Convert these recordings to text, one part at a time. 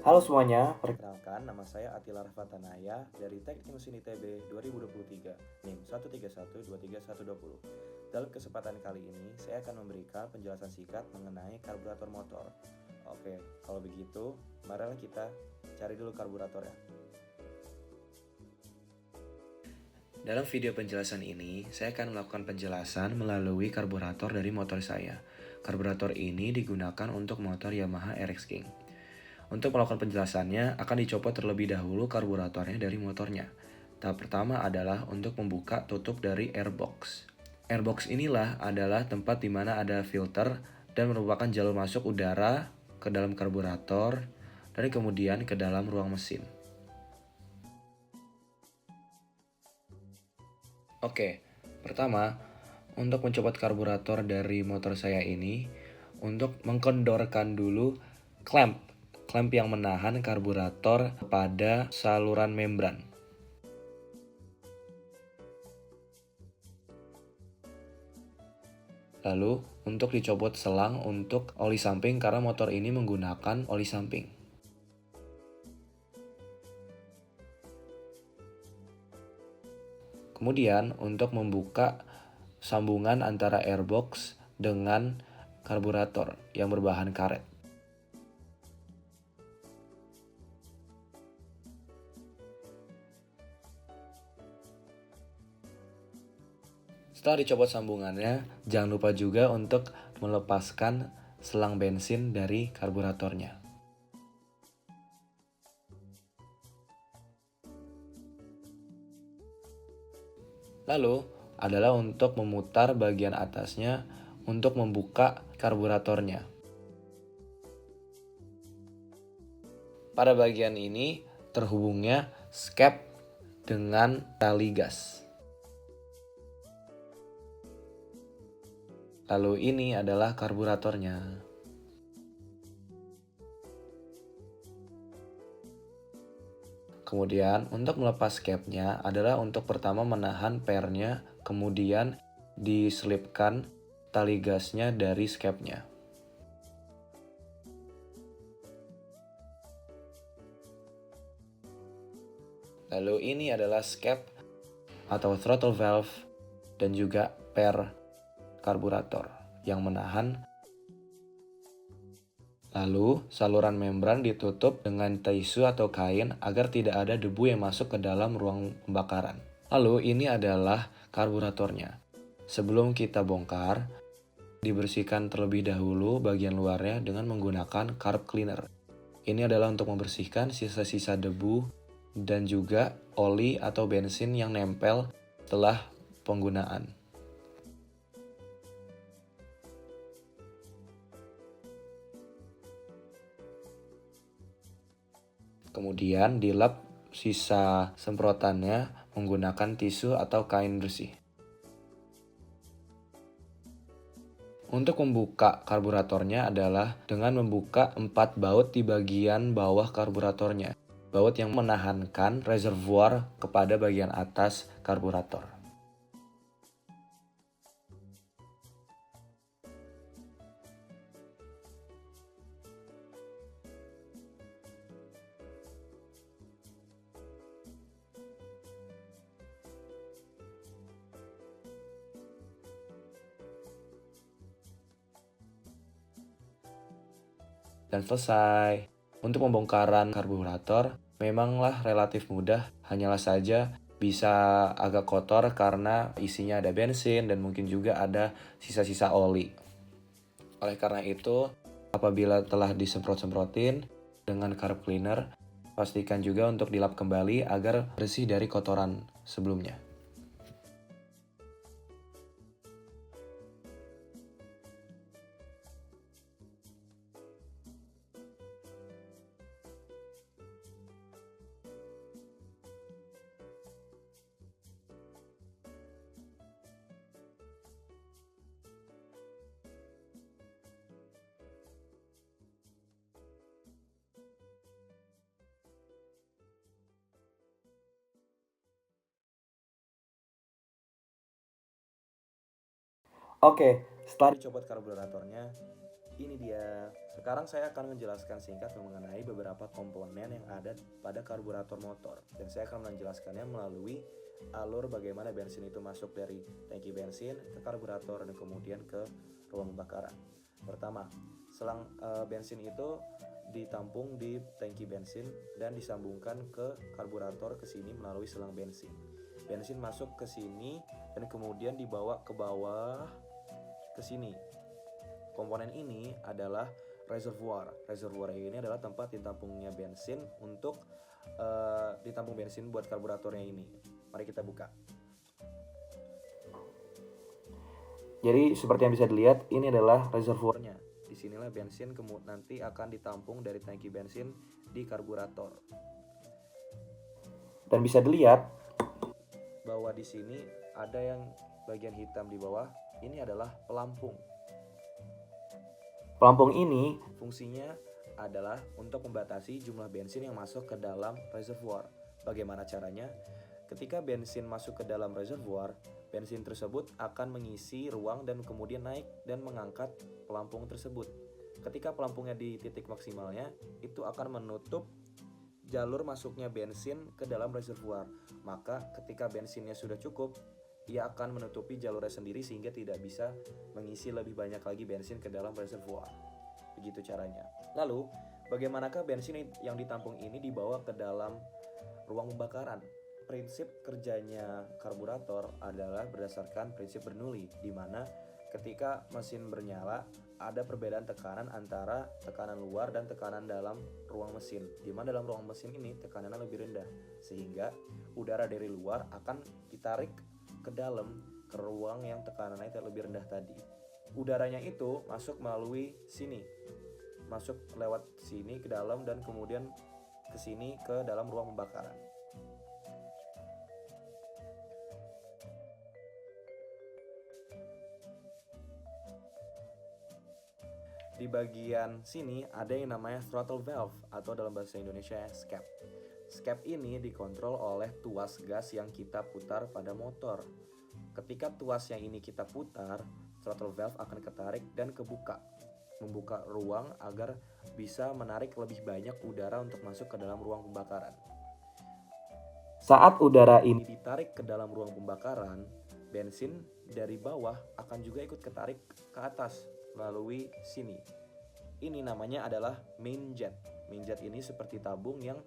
Halo semuanya, perkenalkan nama saya Atila Rafatanaya dari Teknik Mesin ITB 2023, NIM 131232120. Dalam kesempatan kali ini, saya akan memberikan penjelasan singkat mengenai karburator motor. Oke, kalau begitu, marilah kita cari dulu karburatornya. Dalam video penjelasan ini, saya akan melakukan penjelasan melalui karburator dari motor saya. Karburator ini digunakan untuk motor Yamaha RX King. Untuk melakukan penjelasannya, akan dicopot terlebih dahulu karburatornya dari motornya. Tahap pertama adalah untuk membuka tutup dari airbox. Airbox inilah adalah tempat di mana ada filter dan merupakan jalur masuk udara ke dalam karburator dan kemudian ke dalam ruang mesin. Oke, pertama, untuk mencopot karburator dari motor saya ini, untuk mengkendorkan dulu clamp yang menahan karburator pada saluran membran. Lalu, untuk dicopot selang untuk oli samping karena motor ini menggunakan oli samping. Kemudian, untuk membuka sambungan antara airbox dengan karburator yang berbahan karet. Setelah dicopot sambungannya, jangan lupa juga untuk melepaskan selang bensin dari karburatornya. Lalu adalah untuk memutar bagian atasnya untuk membuka karburatornya. Pada bagian ini terhubungnya skep dengan tali gas. Lalu ini adalah karburatornya. Kemudian untuk melepas skepnya adalah untuk pertama menahan pernya, kemudian diselipkan tali gasnya dari skepnya. Lalu ini adalah skep atau throttle valve dan juga per karburator yang menahan. Lalu, saluran membran ditutup dengan tisu atau kain agar tidak ada debu yang masuk ke dalam ruang pembakaran. Lalu, ini adalah karburatornya. Sebelum kita bongkar, dibersihkan terlebih dahulu bagian luarnya dengan menggunakan carb cleaner. Ini adalah untuk membersihkan sisa-sisa debu dan juga oli atau bensin yang nempel setelah penggunaan. Kemudian dilap sisa semprotannya menggunakan tisu atau kain bersih. Untuk membuka karburatornya adalah dengan membuka 4 baut di bagian bawah karburatornya. Baut yang menahankan reservoir kepada bagian atas karburator. Dan selesai. Untuk pembongkaran karburator memanglah relatif mudah, hanyalah saja bisa agak kotor karena isinya ada bensin dan mungkin juga ada sisa-sisa oli. Oleh karena itu, apabila telah disemprot-semprotin dengan carb cleaner, pastikan juga untuk dilap kembali agar bersih dari kotoran sebelumnya. Oke, setelah dicopot karburatornya, Ini dia. Sekarang saya akan menjelaskan singkat mengenai beberapa komponen yang ada pada karburator motor. Dan saya akan menjelaskannya melalui alur bagaimana bensin itu masuk dari tangki bensin ke karburator dan kemudian ke ruang pembakaran. Pertama, selang bensin itu ditampung di tangki bensin dan disambungkan ke karburator ke sini melalui selang bensin. Bensin masuk ke sini dan kemudian dibawa ke bawah ke sini. Komponen ini adalah reservoir. Reservoir ini adalah tempat ditampungnya bensin untuk ditampung bensin buat karburatornya ini. Mari kita buka. Jadi seperti yang bisa dilihat, ini adalah reservoirnya. Disinilah bensin nanti akan ditampung dari tangki bensin di karburator. Dan bisa dilihat bahwa di sini ada yang bagian hitam di bawah. Ini adalah pelampung. Pelampung ini fungsinya adalah untuk membatasi jumlah bensin yang masuk ke dalam reservoir. Bagaimana caranya? Ketika bensin masuk ke dalam reservoir, bensin tersebut akan mengisi ruang dan kemudian naik dan mengangkat pelampung tersebut. Ketika pelampungnya di titik maksimalnya, itu akan menutup jalur masuknya bensin ke dalam reservoir. Maka ketika bensinnya sudah cukup, ia akan menutupi jalurnya sendiri sehingga tidak bisa mengisi lebih banyak lagi bensin ke dalam reservoir. Begitu caranya. Lalu, bagaimanakah bensin yang ditampung ini dibawa ke dalam ruang pembakaran? Prinsip kerjanya karburator adalah berdasarkan prinsip Bernoulli, di mana ketika mesin bernyala ada perbedaan tekanan antara tekanan luar dan tekanan dalam ruang mesin, di mana dalam ruang mesin ini tekanannya lebih rendah, sehingga udara dari luar akan ditarik ke dalam ke ruang yang tekanannya lebih rendah tadi. Udaranya itu masuk melalui sini, masuk lewat sini ke dalam dan kemudian ke sini ke dalam ruang pembakaran. Di bagian sini ada yang namanya throttle valve atau dalam bahasa Indonesia skep. Skep ini dikontrol oleh tuas gas yang kita putar pada motor. Ketika tuas yang ini kita putar, throttle valve akan ketarik dan kebuka, membuka ruang agar bisa menarik lebih banyak udara untuk masuk ke dalam ruang pembakaran. Saat udara ini ditarik ke dalam ruang pembakaran, bensin dari bawah akan juga ikut ketarik ke atas melalui sini. Ini namanya adalah main jet. Main jet ini seperti tabung yang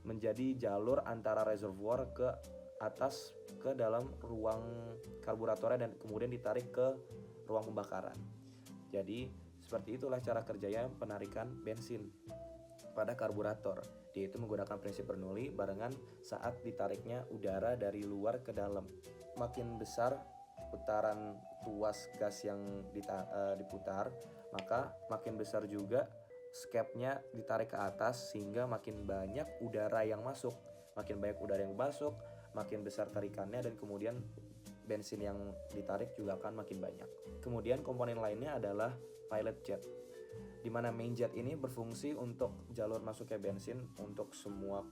menjadi jalur antara reservoir ke atas ke dalam ruang karburatornya dan kemudian ditarik ke ruang pembakaran. Jadi seperti itulah cara kerjanya penarikan bensin pada karburator, yaitu menggunakan prinsip Bernoulli barengan saat ditariknya udara dari luar ke dalam. Makin besar putaran tuas gas yang diputar, maka makin besar juga skepnya ditarik ke atas sehingga makin banyak udara yang masuk. Makin banyak udara yang masuk, makin besar tarikannya dan kemudian bensin yang ditarik juga akan makin banyak. Kemudian komponen lainnya adalah pilot jet, di mana main jet ini berfungsi untuk jalur masuknya bensin untuk semua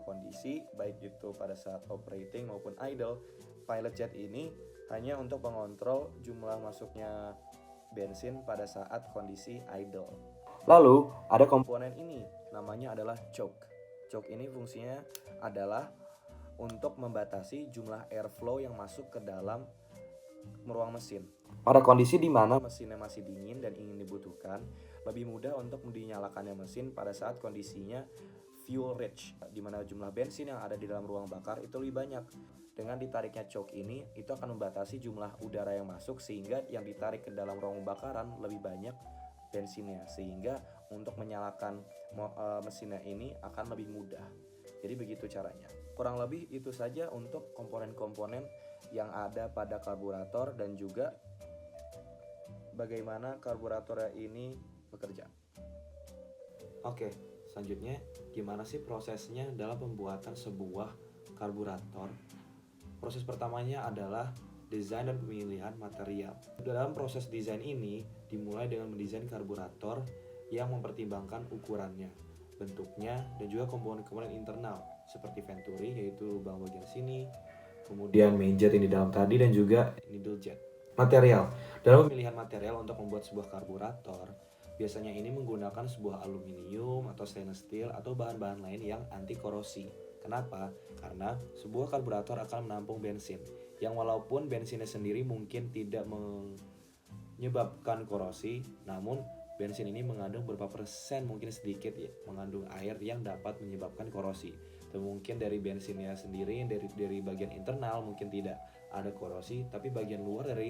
kondisi, baik itu pada saat operating maupun idle. Pilot jet ini hanya untuk mengontrol jumlah masuknya bensin pada saat kondisi idle. Lalu ada komponen ini, namanya adalah choke. Choke ini fungsinya adalah untuk membatasi jumlah airflow yang masuk ke dalam ruang mesin. Pada kondisi di mana mesinnya masih dingin dan ingin dibutuhkan, lebih mudah untuk dinyalakannya mesin pada saat kondisinya fuel rich, di mana jumlah bensin yang ada di dalam ruang bakar itu lebih banyak. Dengan ditariknya choke ini, itu akan membatasi jumlah udara yang masuk sehingga yang ditarik ke dalam ruang bakaran lebih banyak bensinnya, sehingga untuk menyalakan mesinnya ini akan lebih mudah. Jadi begitu caranya. Kurang lebih itu saja untuk komponen-komponen yang ada pada karburator dan juga bagaimana karburator ini bekerja. Oke, selanjutnya gimana sih prosesnya dalam pembuatan sebuah karburator? Proses pertamanya adalah desain dan pemilihan material. Dalam proses desain ini dimulai dengan mendesain karburator yang mempertimbangkan ukurannya, bentuknya, dan juga komponen-komponen internal seperti venturi, yaitu lubang bagian sini, kemudian main jet yang di dalam tadi, dan juga needle jet. Material. Dalam pemilihan material untuk membuat sebuah karburator, biasanya ini menggunakan sebuah aluminium atau stainless steel atau bahan-bahan lain yang anti korosi. Kenapa? Karena sebuah karburator akan menampung bensin, yang walaupun bensinnya sendiri mungkin tidak menyebabkan korosi, namun bensin ini mengandung beberapa persen, mungkin sedikit ya, mengandung air yang dapat menyebabkan korosi. Dan mungkin dari bensinnya sendiri, dari bagian internal mungkin tidak ada korosi, tapi bagian luar dari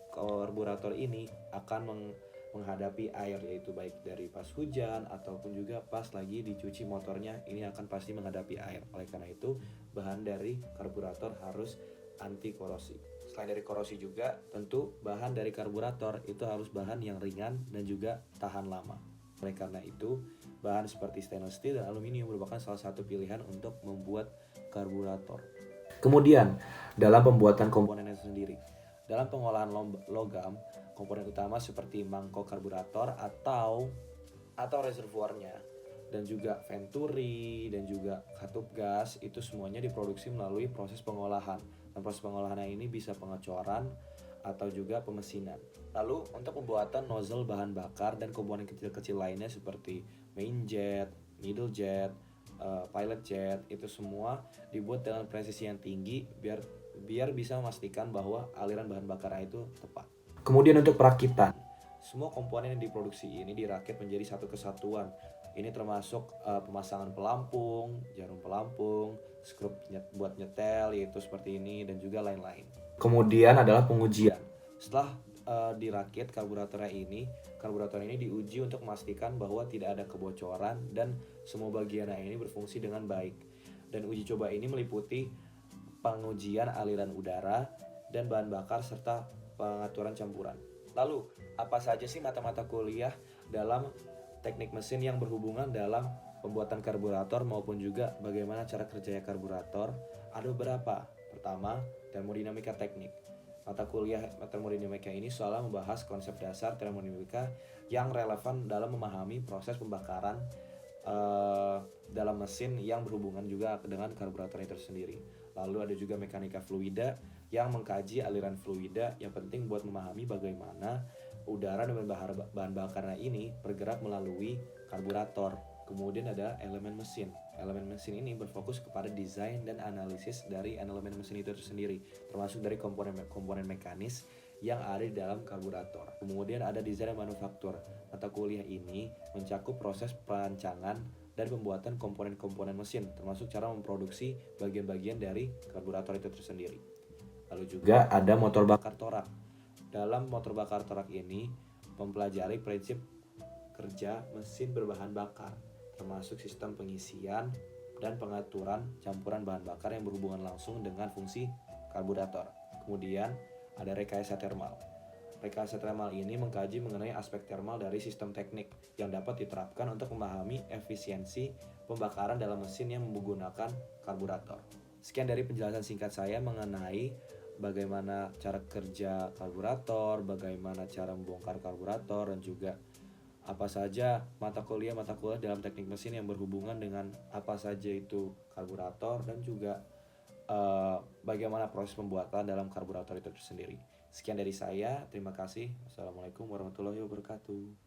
karburator ini akan menghadapi air, yaitu baik dari pas hujan ataupun juga pas lagi dicuci motornya, ini akan pasti menghadapi air. Oleh karena itu, bahan dari karburator harus anti korosi. Selain dari korosi juga, tentu bahan dari karburator itu harus bahan yang ringan dan juga tahan lama. Oleh karena itu, bahan seperti stainless steel dan aluminium merupakan salah satu pilihan untuk membuat karburator. Kemudian, dalam pembuatan komponennya sendiri. Dalam pengolahan logam, komponen utama seperti mangkok karburator atau reservoirnya dan juga venturi dan juga katup gas itu semuanya diproduksi melalui proses pengolahan. Dan proses pengolahan ini bisa pengecoran atau juga pemesinan. Lalu untuk pembuatan nozzle bahan bakar dan komponen kecil-kecil lainnya seperti main jet, middle jet, pilot jet, itu semua dibuat dengan presisi yang tinggi biar bisa memastikan bahwa aliran bahan bakarnya itu tepat. Kemudian untuk perakitan, semua komponen yang diproduksi ini dirakit menjadi satu kesatuan. Ini termasuk pemasangan pelampung, jarum pelampung, skrup buat nyetel yaitu seperti ini, dan juga lain-lain. Kemudian adalah pengujian. Setelah dirakit karburator ini diuji untuk memastikan bahwa tidak ada kebocoran dan semua bagiannya ini berfungsi dengan baik. Dan uji coba ini meliputi pengujian aliran udara dan bahan bakar serta pengaturan campuran. Lalu, apa saja sih mata-mata kuliah dalam teknik mesin yang berhubungan dalam pembuatan karburator maupun juga bagaimana cara kerjanya karburator? Ada beberapa. Pertama, termodinamika teknik. Mata kuliah termodinamika ini selalu membahas konsep dasar termodinamika yang relevan dalam memahami proses pembakaran dalam mesin yang berhubungan juga dengan karburator itu sendiri. Lalu ada juga mekanika fluida yang mengkaji aliran fluida yang penting buat memahami bagaimana udara dan bahan bakarnya ini bergerak melalui karburator. Kemudian ada elemen mesin. Elemen mesin ini berfokus kepada desain dan analisis dari elemen mesin itu sendiri, termasuk dari komponen mekanis yang ada di dalam karburator. Kemudian ada desain dan manufaktur. Mata kuliah ini mencakup proses perancangan dan pembuatan komponen-komponen mesin, termasuk cara memproduksi bagian-bagian dari karburator itu tersendiri. Lalu juga ada motor bakar torak. Dalam motor bakar torak ini mempelajari prinsip kerja mesin berbahan bakar, termasuk sistem pengisian dan pengaturan campuran bahan bakar yang berhubungan langsung dengan fungsi karburator. Kemudian ada rekayasa termal. Rekayasa termal ini mengkaji mengenai aspek termal dari sistem teknik yang dapat diterapkan untuk memahami efisiensi pembakaran dalam mesin yang menggunakan karburator. Sekian dari penjelasan singkat saya mengenai bagaimana cara kerja karburator, bagaimana cara membongkar karburator, dan juga apa saja mata kuliah dalam teknik mesin yang berhubungan dengan apa saja itu karburator, dan juga bagaimana proses pembuatan dalam karburator itu sendiri. Sekian dari saya, terima kasih. Wassalamualaikum warahmatullahi wabarakatuh.